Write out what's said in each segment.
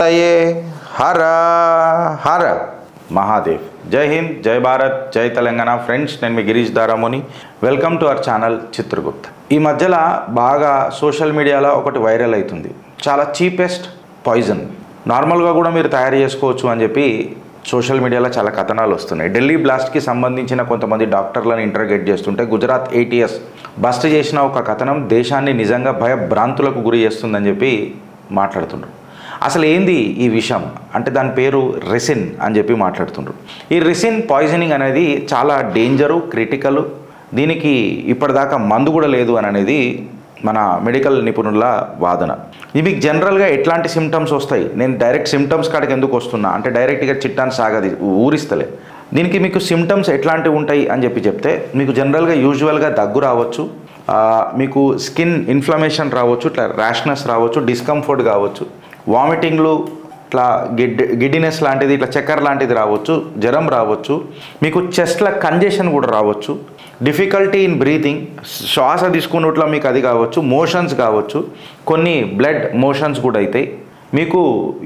తయే హర హర మహాదేవ్. జై హింద్, జై భారత్, జై తెలంగాణ. ఫ్రెండ్స్, నేను మీ Girish Daramoni. Welcome to our channel Chitragupta. ఈ మధ్యలో బాగా సోషల్ మీడియాలో ఒకటి వైరల్ అవుతుంది, చాలా చీపెస్ట్ పాయిజన్, నార్మల్గా కూడా మీరు తయారు చేసుకోవచ్చు అని చెప్పి సోషల్ మీడియాలో చాలా కథనాలు వస్తున్నాయి. ఢిల్లీ బ్లాస్ట్కి సంబంధించిన కొంతమంది డాక్టర్లను ఇంటర్గేట్ చేస్తుంటే గుజరాత్ ATS బస్ట్ చేసిన ఒక కథనం దేశాన్ని నిజంగా భయభ్రాంతులకు గురి చేస్తుందని చెప్పి మాట్లాడుతుండ్రు. అసలు ఏంది ఈ విషయం అంటే దాని పేరు రెసిన్ అని చెప్పి మాట్లాడుతుండ్రు. ఈ రెసిన్ పాయిజనింగ్ అనేది చాలా డేంజరు, క్రిటికల్. దీనికి ఇప్పటిదాకా మందు కూడా లేదు అని అనేది మన మెడికల్ నిపుణుల వాదన. ఇది మీకు జనరల్గా ఎట్లాంటి సిమ్టమ్స్ వస్తాయి, నేను డైరెక్ట్ సిమ్టమ్స్ కాడికి ఎందుకు వస్తున్నా అంటే డైరెక్ట్గా చిట్టాన్ని సాగది ఊరిస్తలే. దీనికి మీకు సిమ్టమ్స్ ఎట్లాంటివి ఉంటాయి అని చెప్పి చెప్తే, మీకు జనరల్గా యూజువల్గా దగ్గు రావచ్చు, మీకు స్కిన్ ఇన్ఫ్లమేషన్ రావచ్చు, ఇట్లా ర్యాష్నెస్ రావచ్చు, డిస్కంఫర్ట్ కావచ్చు, వామిటింగ్లు, ఇట్లా గిడ్డినెస్ లాంటిది, ఇట్లా చక్కెర లాంటిది రావచ్చు, జ్వరం రావచ్చు, మీకు చెస్ట్ల కంజెషన్ కూడా రావచ్చు, డిఫికల్టీ ఇన్ బ్రీతింగ్, శ్వాస తీసుకున్నట్ల మీకు అది కావచ్చు, మోషన్స్ కావచ్చు, కొన్ని బ్లడ్ మోషన్స్ కూడా అవుతాయి, మీకు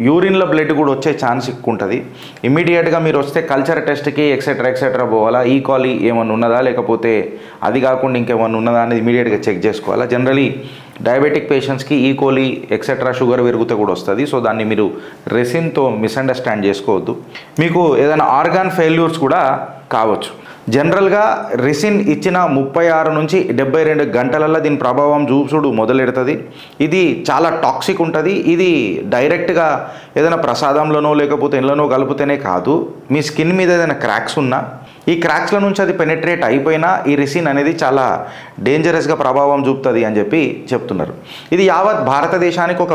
యూరిన్లో బ్లడ్ కూడా వచ్చే ఛాన్స్ ఎక్కువ ఉంటుంది. ఇమ్మీడియట్గా మీరు వస్తే కల్చర్ టెస్ట్కి ఎక్సెట్రా పోవాలా, ఈ కాలీ ఏమన్నా ఉన్నదా లేకపోతే అది కాకుండా ఇంకేమన్నా ఉన్నదా అనేది ఇమీడియట్గా చెక్ చేసుకోవాలా. జనరలీ డయాబెటిక్ పేషెంట్స్కి ఈ కోలీ ఎక్సెట్రా షుగర్ పెరిగితే కూడా వస్తుంది. సో దాన్ని మీరు రెసిన్తో మిస్అండర్స్టాండ్ చేసుకోవద్దు. మీకు ఏదైనా ఆర్గాన్ ఫెయిల్యూర్స్ కూడా కావచ్చు. జనరల్గా రెసిన్ ఇచ్చిన 36 నుంచి 72 గంటలలో దీని ప్రభావం చూసుడు మొదలెడుతుంది. ఇది చాలా టాక్సిక్ ఉంటుంది. ఇది డైరెక్ట్గా ఏదైనా ప్రసాదంలోనో లేకపోతే ఇంట్లోనో కలిపితేనే కాదు, మీ స్కిన్ మీద ఏదైనా క్రాక్స్ ఉన్నా ఈ క్రాక్స్ల నుంచి అది పెనిట్రేట్ అయిపోయినా ఈ రెసిన్ అనేది చాలా డేంజరస్గా ప్రభావం చూపుతుంది అని చెప్పి చెప్తున్నారు. ఇది యావత్ భారతదేశానికి ఒక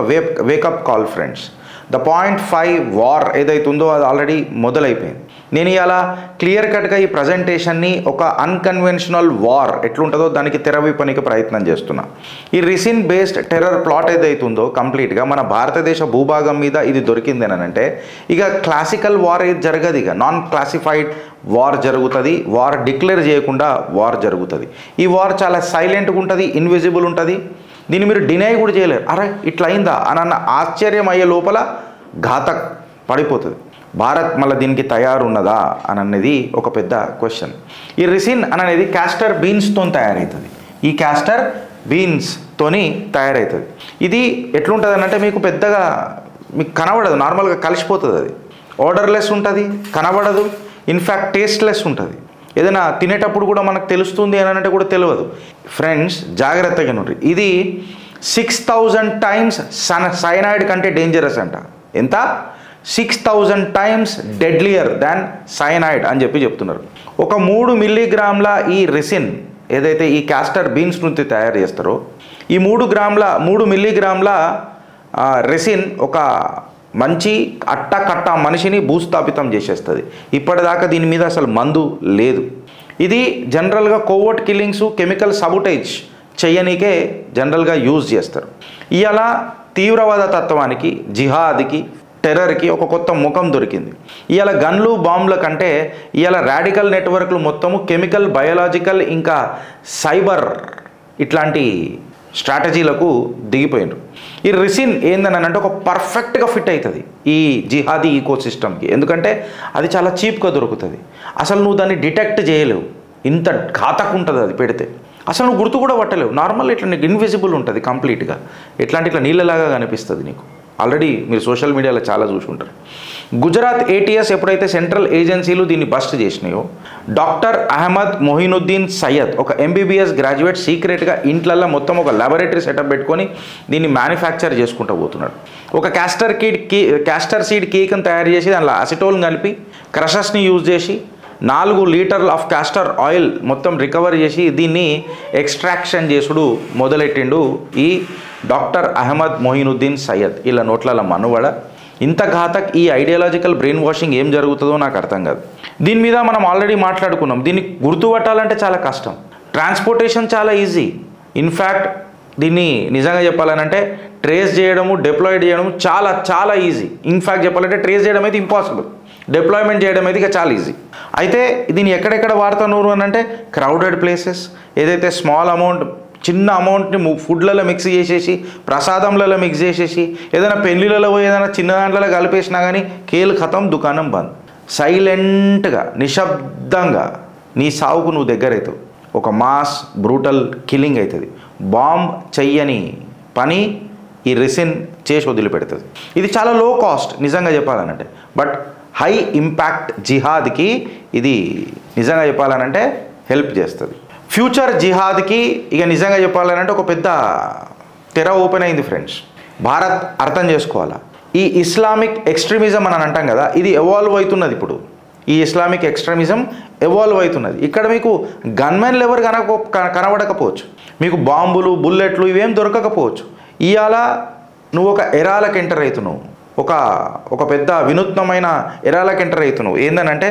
wake up call friends. The 0.5 war ఏదైతే ఉందో అది ఆల్రెడీ మొదలైపోయింది. నేను ఇలా క్లియర్ కట్గా ఈ ప్రజెంటేషన్ని ఒక అన్కన్వెన్షనల్ వార్ ఎట్లుంటుందో దానికి తెరవిపనికి ప్రయత్నం చేస్తున్నా. ఈ రెసిన్ బేస్డ్ టెర్రర్ ప్లాట్ ఏదైతుందో కంప్లీట్గా మన భారతదేశ భూభాగం మీద ఇది దొరికింది అని అంటే ఇక క్లాసికల్ వార్ ఏది జరగదు, ఇక నాన్ క్లాసిఫైడ్ వార్ జరుగుతుంది. వార్ డిక్లేర్ చేయకుండా వార్ జరుగుతుంది. ఈ వార్ చాలా సైలెంట్గా ఉంటుంది, ఇన్విజిబుల్ ఉంటుంది. దీన్ని మీరు డినై కూడా చేయలేరు. అరే ఇట్లా అయిందా అని అన్న ఆశ్చర్యం అయ్యే లోపల ఘాతక్ పడిపోతుంది. భారత్ మళ్ళీ దీనికి తయారున్నదా అని అనేది ఒక పెద్ద క్వశ్చన్. ఈ రెసిన్ అనేది క్యాస్టర్ బీన్స్తో తయారవుతుంది. ఈ క్యాస్టర్ బీన్స్తోని తయారవుతుంది. ఇది ఎట్లుంటుంది అంటే మీకు పెద్దగా మీకు కనబడదు, నార్మల్గా కలిసిపోతుంది. అది ఆర్డర్లెస్ ఉంటుంది, కనబడదు, ఇన్ఫ్యాక్ట్ టేస్ట్లెస్ ఉంటుంది. ఏదైనా తినేటప్పుడు కూడా మనకు తెలుస్తుంది అని అంటే కూడా తెలియదు. ఫ్రెండ్స్ జాగ్రత్తగా ఉండండి. ఇది 6000 టైమ్స్ సైనైడ్ కంటే డేంజరస్ అంట. ఎంత? 6000 టైమ్స్ డెడ్లియర్ దాన్ సైనైడ్ అని చెప్పి చెప్తున్నారు. ఒక 3 మిల్లీగ్రాముల ఈ రెసిన్ ఏదైతే ఈ క్యాస్టర్ బీన్స్ నుంచి తయారు చేస్తారో ఈ 3 మిల్లీగ్రాముల రెసిన్ ఒక మంచి అట్టకట్ట మనిషిని భూస్థాపితం చేసేస్తుంది. ఇప్పటిదాకా దీని మీద అసలు మందు లేదు. ఇది జనరల్గా కోవర్ట్ కిల్లింగ్స్, కెమికల్ సబుటైజ్ చేయనీకే జనరల్గా యూజ్ చేస్తారు. ఇవాళ తీవ్రవాద తత్వానికి, జిహాద్కి, టెర్రర్కి ఒక కొత్త ముఖం దొరికింది. ఇవాళ గన్లు, బాంబుల కంటే ఇవాళ రాడికల్ నెట్వర్క్లు మొత్తము కెమికల్, బయోలాజికల్ ఇంకా సైబర్ ఇట్లాంటి స్ట్రాటజీలకు దిగిపోయినారు. ఈ రెసిన్ ఏందని అంటే ఒక పర్ఫెక్ట్గా ఫిట్ అవుతుంది ఈ జిహాదీ ఈకో సిస్టమ్కి. ఎందుకంటే అది చాలా చీప్గా దొరుకుతుంది. అసలు నువ్వు దాన్ని డిటెక్ట్ చేయలేవు, ఇంత ఘాతకు ఉంటుంది అది పెడితే. అసలు నువ్వు గుర్తు కూడా పట్టలేవు. నార్మల్ ఇట్లా నీకు ఇన్విజిబుల్ ఉంటుంది కంప్లీట్గా. ఇట్లా నీళ్ళలాగా కనిపిస్తుంది నీకు. ఆల్రెడీ మీరు సోషల్ మీడియాలో చాలా చూసుకుంటారు. గుజరాత్ ATS ఎప్పుడైతే సెంట్రల్ ఏజెన్సీలు దీన్ని బస్ట్ చేసినాయో డాక్టర్ అహ్మద్ మొహినుద్దీన్ సయ్యద్ ఒక MBBS గ్రాడ్యుయేట్ సీక్రెట్గా ఇంట్లల్లో మొత్తం ఒక ల్యాబొరేటరీ సెటప్ పెట్టుకొని దీన్ని మ్యానుఫ్యాక్చర్ చేసుకుంటూ పోతున్నాడు. ఒక క్యాస్టర్ సీడ్ కేక్ని తయారు చేసి దానిలో అసిటోల్ని కలిపి క్రషర్స్ని యూజ్ చేసి 4 లీటర్లు ఆఫ్ క్యాస్టర్ ఆయిల్ మొత్తం రికవర్ చేసి దీన్ని ఎక్స్ట్రాక్షన్ చేసుడు మొదలెట్టిండు ఈ డాక్టర్ అహ్మద్ మొహినుద్దీన్ సయ్యద్. ఇలా నోట్ల మనువడ ఇంత ఘాతక్. ఈ ఐడియాలజికల్ బ్రెయిన్ వాషింగ్ ఏం జరుగుతుందో నాకు అర్థం కాదు. దీని మీద మనం ఆల్రెడీ మాట్లాడుకున్నాం. దీన్ని గుర్తుపట్టాలంటే చాలా కష్టం. ట్రాన్స్పోర్టేషన్ చాలా ఈజీ. ఇన్ఫ్యాక్ట్ దీన్ని నిజంగా చెప్పాలనంటే ట్రేస్ చేయడము, డిప్లాయ్ చేయడము చాలా చాలా ఈజీ. ఇన్ఫ్యాక్ట్ చెప్పాలంటే ట్రేస్ చేయడం అయితే ఇంపాసిబుల్, డిప్లాయ్మెంట్ చేయడం అయితే ఇక చాలా ఈజీ. అయితే దీన్ని ఎక్కడెక్కడ వాడుతున్నారు అని అంటే క్రౌడెడ్ ప్లేసెస్, ఏదైతే స్మాల్ అమౌంట్ చిన్న అమౌంట్ని ఫుడ్లలో మిక్స్ చేసేసి ప్రసాదంలలో మిక్స్ చేసేసి ఏదైనా పెళ్ళిళ్ళలో పోయి ఏదైనా చిన్న దాంట్లో కలిపేసినా కానీ కేలు ఖతం దుకాణం బంద్. సైలెంట్గా నిశ్శబ్దంగా నీ సావుకు నువ్వు దగ్గర అవుతావు. ఒక మాస్ బ్రూటల్ కిల్లింగ్ అవుతుంది. బాంబ్ చెయ్యని పని ఈ రెసిన్ చేసి వదిలిపెడుతుంది. ఇది చాలా లో కాస్ట్ నిజంగా చెప్పాలనంటే, బట్ హై ఇంపాక్ట్ జిహాద్కి ఇది నిజంగా చెప్పాలనంటే హెల్ప్ చేస్తుంది. ఫ్యూచర్ జిహాద్కి ఇక నిజంగా చెప్పాలనంటే ఒక పెద్ద తెర ఓపెన్ అయింది ఫ్రెండ్స్. భారత్ అర్థం చేసుకోవాలా. ఈ ఇస్లామిక్ ఎక్స్ట్రీమిజం అని అంటాం కదా, ఇది ఎవాల్వ్ అవుతున్నది. ఇప్పుడు ఈ ఇస్లామిక్ ఎక్స్ట్రీమిజం ఎవాల్వ్ అవుతున్నది. ఇక్కడ మీకు గన్మెన్లు ఎవరు కనబడకపోవచ్చు, మీకు బాంబులు బుల్లెట్లు ఇవేం దొరకకపోవచ్చు. ఇవాళ నువ్వు ఒక ఎరాలకు ఎంటర్ అవుతున్నావు, ఒక పెద్ద వినూత్నమైన ఎరాలకు ఎంటర్ అవుతున్నావు. ఏంటంటే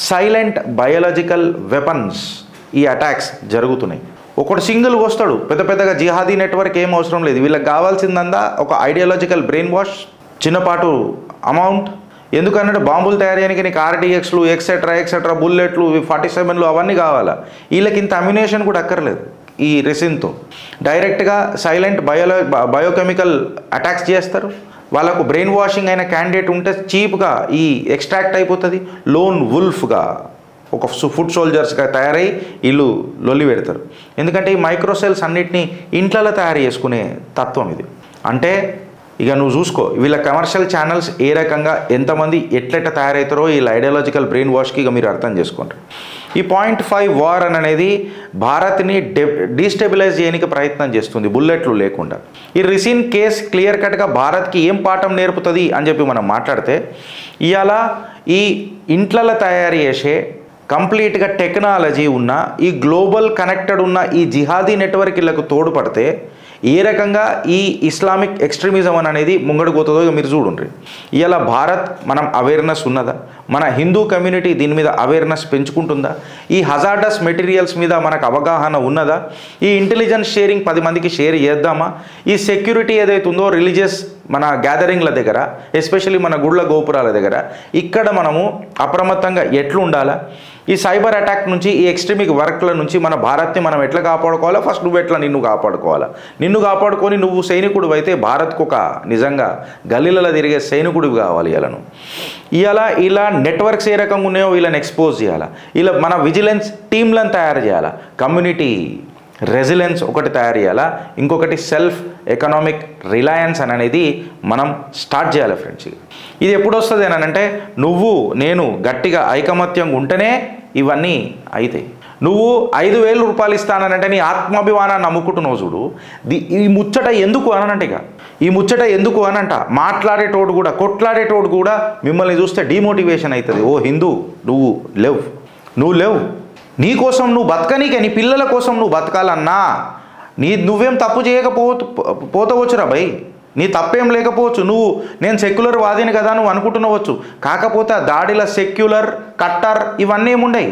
సైలెంట్ బయాలజికల్ వెపన్స్ ఈ అటాక్స్ జరుగుతున్నాయి. ఒకడు సింగిల్గా వస్తాడు, పెద్దగా జిహాదీ నెట్వర్క్ ఏం అవసరం లేదు. వీళ్ళకి కావాల్సిందంతా ఒక ఐడియాలజికల్ బ్రెయిన్ వాష్, చిన్నపాటు అమౌంట్. ఎందుకన్నట్టు బాంబులు తయారు చేయడానికి నీకు ఆర్టీఎక్స్లు ఎక్సెట్రా బుల్లెట్లు 47లు అవన్నీ కావాలా. వీళ్ళకి ఇంత అమ్యునేషన్ కూడా అక్కర్లేదు. ఈ రెసిన్తో డైరెక్ట్గా సైలెంట్ బయోకెమికల్ అటాక్స్ చేస్తారు. వాళ్ళకు బ్రెయిన్ వాషింగ్ అయిన క్యాండిడేట్ ఉంటే చీప్గా ఈ ఎక్స్ట్రాక్ట్ అయిపోతుంది. లోన్ వుల్ఫ్గా ఒక ఫుడ్ సోల్జర్స్గా తయారై వీళ్ళు లొల్లి పెడతారు. ఎందుకంటే ఈ మైక్రోసెల్స్ అన్నిటినీ ఇంట్లలో తయారు చేసుకునే తత్వం ఇది. అంటే ఇక నువ్వు చూసుకో, వీళ్ళ కమర్షియల్ ఛానల్స్ ఏ రకంగా ఎంతమంది ఎట్లెట్ట తయారవుతారో వీళ్ళ ఐడియాలజికల్ బ్రెయిన్ వాష్కి ఇక మీరు అర్థం చేసుకోండి. ఈ 0.5 వార్ అనేది భారత్ని డీస్టెబిలైజ్ చేయడానికి ప్రయత్నం చేస్తుంది బుల్లెట్లు లేకుండా. ఈ రిసిన్ కేస్ క్లియర్ కట్గా భారత్కి ఏం పాఠం నేర్పుతుంది అని చెప్పి మనం మాట్లాడితే, ఇవాళ ఈ ఇంట్లలో తయారు చేసే కంప్లీట్గా టెక్నాలజీ ఉన్న ఈ గ్లోబల్ కనెక్టెడ్ ఉన్న ఈ జిహాదీ నెట్వర్క్ ఇళ్లకు తోడ్పడితే ఏ రకంగా ఈ ఇస్లామిక్ ఎక్స్ట్రీమిజం అనేది ముంగడికి పోతుందో మీరు చూడండి. ఇలా భారత్ మనం అవేర్నెస్ ఉన్నదా? మన హిందూ కమ్యూనిటీ దీని మీద అవేర్నెస్ పెంచుకుంటుందా? ఈ హజార్డస్ మెటీరియల్స్ మీద మనకు అవగాహన ఉన్నదా? ఈ ఇంటెలిజెన్స్ షేరింగ్ 10 మందికి షేర్ చేద్దామా? ఈ సెక్యూరిటీ ఏదైతే ఉందో రిలీజియస్ మన గ్యాదరింగ్ల దగ్గర, ఎస్పెషల్లీ మన గుళ్ళ గోపురాల దగ్గర, ఇక్కడ మనము అప్రమత్తంగా ఎట్లు ఉండాలా? ఈ సైబర్ అటాక్ నుంచి, ఈ ఎక్స్ట్రీమిక్ వర్క్ల నుంచి మన భారత్ని మనం ఎట్లా కాపాడుకోవాలా? ఫస్ట్ నువ్వు ఎట్లా నిన్ను కాపాడుకోవాలా? నిన్ను కాపాడుకొని నువ్వు సైనికుడు అయితే భారత్కు ఒక నిజంగా గల్లీలలో తిరిగే సైనికుడివి కావాలి. ఇలా నెట్వర్క్స్ ఏ రకంగా ఉన్నాయో వీళ్ళని ఎక్స్పోజ్ చేయాలా. ఇలా మన విజిలెన్స్ టీంలను తయారు చేయాలా. కమ్యూనిటీ రెసిలెన్స్ ఒకటి తయారు చేయాలా. ఇంకొకటి సెల్ఫ్ ఎకనామిక్ రిలయన్స్ అనేది మనం స్టార్ట్ చేయాలి ఫ్రెండ్స్. ఇది ఎప్పుడు వస్తుంది అని అంటే, నువ్వు నేను గట్టిగా ఐకమత్యంగా ఉంటేనే ఇవన్నీ అవుతాయి. నువ్వు 5,000 రూపాయలు ఇస్తానంటే నీ ఆత్మాభిమానాన్ని నమ్ముకుంటున్నావు చూడు. ఈ ముచ్చట ఎందుకు అనంటే, ఈ ముచ్చట ఎందుకు అనంట మాట్లాడేటోడు కూడా, కొట్లాడేటోడు కూడా మిమ్మల్ని చూస్తే డిమోటివేషన్ అవుతుంది. ఓ హిందూ, నువ్వు లేవు, నీ కోసం నువ్వు బతకనీకే, నీ పిల్లల కోసం నువ్వు బతకాలన్నా నువ్వేం తప్పు పోతవచ్చురా భయ్, నీ తప్పేం లేకపోవచ్చు. నేను సెక్యులర్ వాదిని కదా నువ్వు అనుకుంటున్నవచ్చు. కాకపోతే ఆ దాడిలో సెక్యులర్ కట్టర్ ఇవన్నీ ఏముండయి.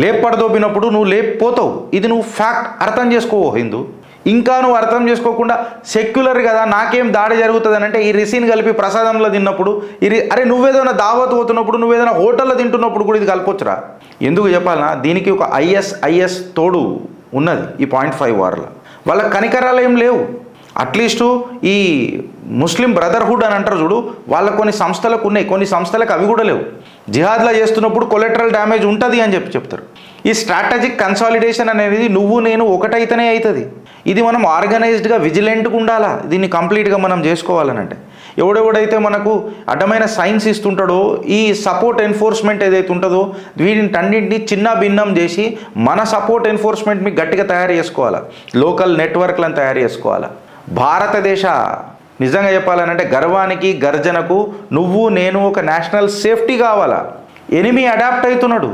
లేపడదోపినప్పుడు నువ్వు లేకపోతావు. ఇది నువ్వు ఫ్యాక్ట్ అర్థం చేసుకోవు హిందూ. ఇంకా నువ్వు అర్థం చేసుకోకుండా సెక్యులర్ కదా నాకేం దాడి జరుగుతుంది అని అంటే, ఈ రిసిన్ కలిపి ప్రసాదంలో తిన్నప్పుడు అరే నువ్వేదైనా దావత్ పోతున్నప్పుడు, నువ్వేదైనా హోటల్లో తింటున్నప్పుడు కూడా ఇది కలపొచ్చురా. ఎందుకు చెప్పాలన్నా, దీనికి ఒక ఐఎస్ తోడు ఉన్నది. ఈ 0.5 వార్లో వాళ్ళ కనికరాలు ఏం లేవు. అట్లీస్టు ఈ ముస్లిం బ్రదర్హుడ్ అని అంటారు చూడు, వాళ్ళ కొన్ని సంస్థలకు ఉన్నాయి, కొన్ని సంస్థలకు అవి కూడా లేవు. జిహాద్లో చేస్తున్నప్పుడు కొలెటరల్ డ్యామేజ్ ఉంటుంది అని చెప్తారు. ఈ స్ట్రాటజిక్ కన్సాలిడేషన్ అనేది నువ్వు నేను ఒకటైతేనే అవుతుంది. ఇది మనం ఆర్గనైజ్డ్గా విజిలెంట్గా ఉండాలా. దీన్ని కంప్లీట్గా మనం చేసుకోవాలనంటే, ఎవడెవడైతే మనకు అడ్డమైన సైన్స్ ఇస్తుంటాడో, ఈ సపోర్ట్ ఎన్ఫోర్స్మెంట్ ఏదైతే ఉంటుందో వీటిని చిన్న భిన్నం చేసి మన సపోర్ట్ ఎన్ఫోర్స్మెంట్ మీకు గట్టిగా తయారు చేసుకోవాలా. లోకల్ నెట్వర్క్లను తయారు చేసుకోవాలా. భారతదేశ నిజంగా చెప్పాలనంటే గర్వానికి గర్జనకు నువ్వు నేను ఒక నేషనల్ సేఫ్టీ కావాలా. ఎనిమి అడాప్ట్ అవుతున్నాడు,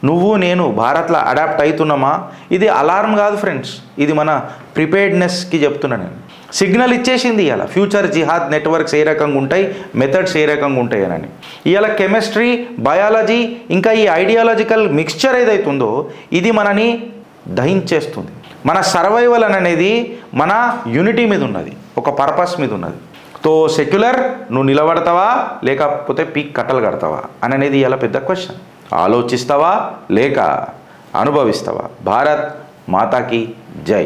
నువ్వు నేను భారత్లో అడాప్ట్ అవుతున్నామా? ఇది అలారం కాదు ఫ్రెండ్స్, ఇది మన ప్రిపేర్డ్నెస్కి చెప్తున్నా నేను. సిగ్నల్ ఇచ్చేసింది ఇవాళ. ఫ్యూచర్ జిహాద్ నెట్వర్క్స్ ఏ రకంగా ఉంటాయి, మెథడ్స్ ఏ రకంగా ఉంటాయి అని. ఇవాళ కెమిస్ట్రీ, బయాలజీ ఇంకా ఈ ఐడియాలజికల్ మిక్స్చర్ ఏదైతుందో ఇది మనని దహించేస్తుంది. మన సర్వైవల్ అనేది మన యూనిటీ మీద ఉన్నది, ఒక పర్పస్ మీద ఉన్నది. తో సెక్యులర్ నువ్వు నిలబడతావా లేకపోతే పీక్ కట్టలు కడతావా అనేది ఇలా పెద్ద క్వశ్చన్. ఆలోచిస్తావా లేక అనుభవిస్తావా? భారత్ మాతాకి జై.